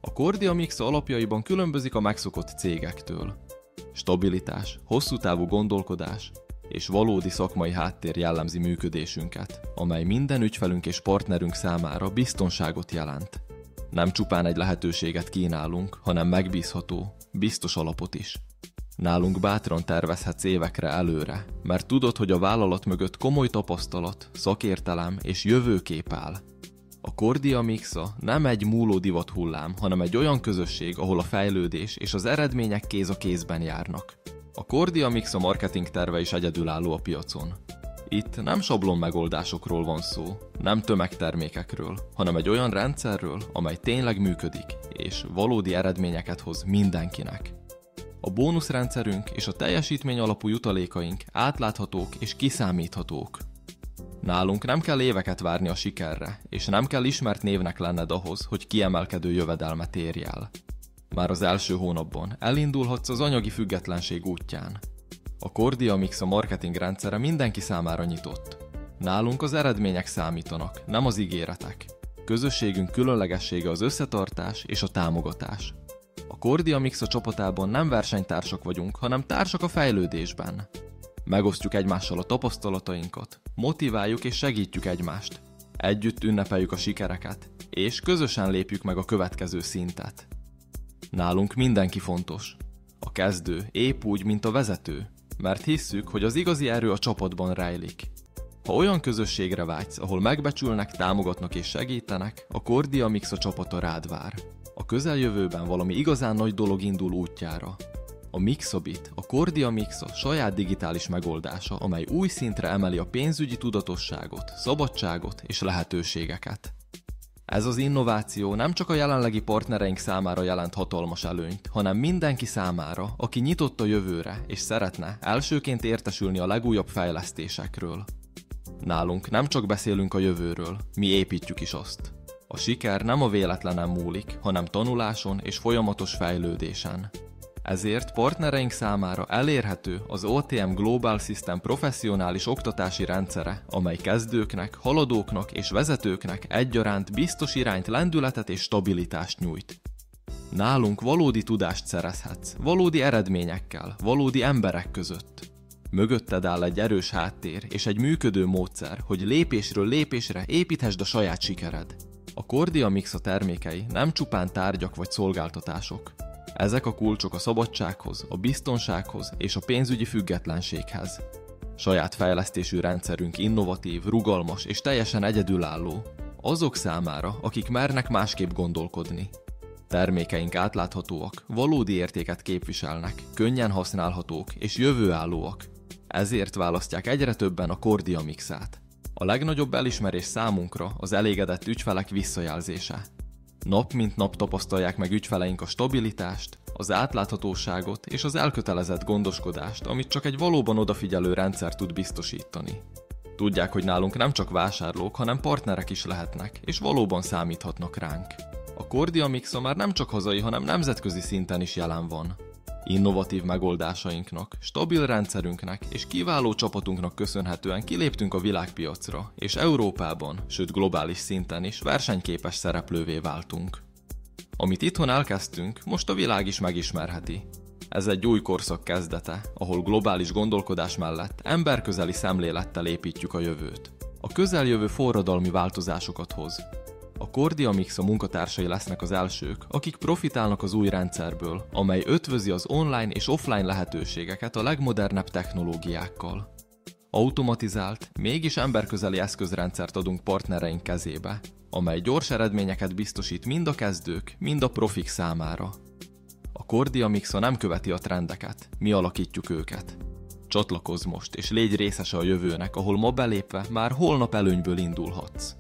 A Cordia Mixa alapjaiban különbözik a megszokott cégektől. Stabilitás, hosszú távú gondolkodás és valódi szakmai háttér jellemzi működésünket, amely minden ügyfelünk és partnerünk számára biztonságot jelent. Nem csupán egy lehetőséget kínálunk, hanem megbízható, biztos alapot is. Nálunk bátran tervezhetsz évekre előre, mert tudod, hogy a vállalat mögött komoly tapasztalat, szakértelem és jövőkép áll. A Cordia Mixa nem egy múló divathullám, hanem egy olyan közösség, ahol a fejlődés és az eredmények kéz a kézben járnak. A Cordia Mixa marketing terve is egyedülálló a piacon. Itt nem sablon megoldásokról van szó, nem tömegtermékekről, hanem egy olyan rendszerről, amely tényleg működik, és valódi eredményeket hoz mindenkinek. A bónuszrendszerünk és a teljesítmény alapú jutalékaink átláthatók és kiszámíthatók. Nálunk nem kell éveket várni a sikerre, és nem kell ismert névnek lenned ahhoz, hogy kiemelkedő jövedelmet érj el. Már az első hónapban elindulhatsz az anyagi függetlenség útján. A Cordia Mixa marketing rendszere mindenki számára nyitott. Nálunk az eredmények számítanak, nem az ígéretek. Közösségünk különlegessége az összetartás és a támogatás. A Cordia Mixa csapatában nem versenytársak vagyunk, hanem társak a fejlődésben. Megosztjuk egymással a tapasztalatainkat, motiváljuk és segítjük egymást. Együtt ünnepeljük a sikereket, és közösen lépjük meg a következő szintet. Nálunk mindenki fontos. A kezdő épp úgy, mint a vezető, mert hisszük, hogy az igazi erő a csapatban rejlik. Ha olyan közösségre vágysz, ahol megbecsülnek, támogatnak és segítenek, a Cordia Mixa csapata rád vár. A közeljövőben valami igazán nagy dolog indul útjára. A Mixabit, a Cordia Mixa saját digitális megoldása, amely új szintre emeli a pénzügyi tudatosságot, szabadságot és lehetőségeket. Ez az innováció nem csak a jelenlegi partnereink számára jelent hatalmas előnyt, hanem mindenki számára, aki nyitott a jövőre és szeretne elsőként értesülni a legújabb fejlesztésekről. Nálunk nem csak beszélünk a jövőről, mi építjük is azt. A siker nem a véletlenen múlik, hanem tanuláson és folyamatos fejlődésen. Ezért partnereink számára elérhető az OTM Global System professzionális oktatási rendszere, amely kezdőknek, haladóknak és vezetőknek egyaránt biztos irányt, lendületet és stabilitást nyújt. Nálunk valódi tudást szerezhetsz, valódi eredményekkel, valódi emberek között. Mögötted áll egy erős háttér és egy működő módszer, hogy lépésről lépésre építhesd a saját sikered. A Cordia Mixa termékei nem csupán tárgyak vagy szolgáltatások. Ezek a kulcsok a szabadsághoz, a biztonsághoz és a pénzügyi függetlenséghez. Saját fejlesztésű rendszerünk innovatív, rugalmas és teljesen egyedülálló. Azok számára, akik mernek másképp gondolkodni. Termékeink átláthatóak, valódi értéket képviselnek, könnyen használhatók és jövőállóak. Ezért választják egyre többen a Cordia Mixát. A legnagyobb elismerés számunkra az elégedett ügyfelek visszajelzése. Nap mint nap tapasztalják meg ügyfeleink a stabilitást, az átláthatóságot és az elkötelezett gondoskodást, amit csak egy valóban odafigyelő rendszer tud biztosítani. Tudják, hogy nálunk nem csak vásárlók, hanem partnerek is lehetnek, és valóban számíthatnak ránk. A Cordia Mixa már nem csak hazai, hanem nemzetközi szinten is jelen van. Innovatív megoldásainknak, stabil rendszerünknek és kiváló csapatunknak köszönhetően kiléptünk a világpiacra, és Európában, sőt globális szinten is versenyképes szereplővé váltunk. Amit itthon elkezdtünk, most a világ is megismerheti. Ez egy új korszak kezdete, ahol globális gondolkodás mellett emberközeli szemlélettel építjük a jövőt. A közeljövő forradalmi változásokat hoz. A Cordia Mixa munkatársai lesznek az elsők, akik profitálnak az új rendszerből, amely ötvözi az online és offline lehetőségeket a legmodernebb technológiákkal. Automatizált, mégis emberközeli eszközrendszert adunk partnereink kezébe, amely gyors eredményeket biztosít mind a kezdők, mind a profik számára. A Cordia Mixa nem követi a trendeket, mi alakítjuk őket. Csatlakozz most és légy részese a jövőnek, ahol ma belépve már holnap előnyből indulhatsz.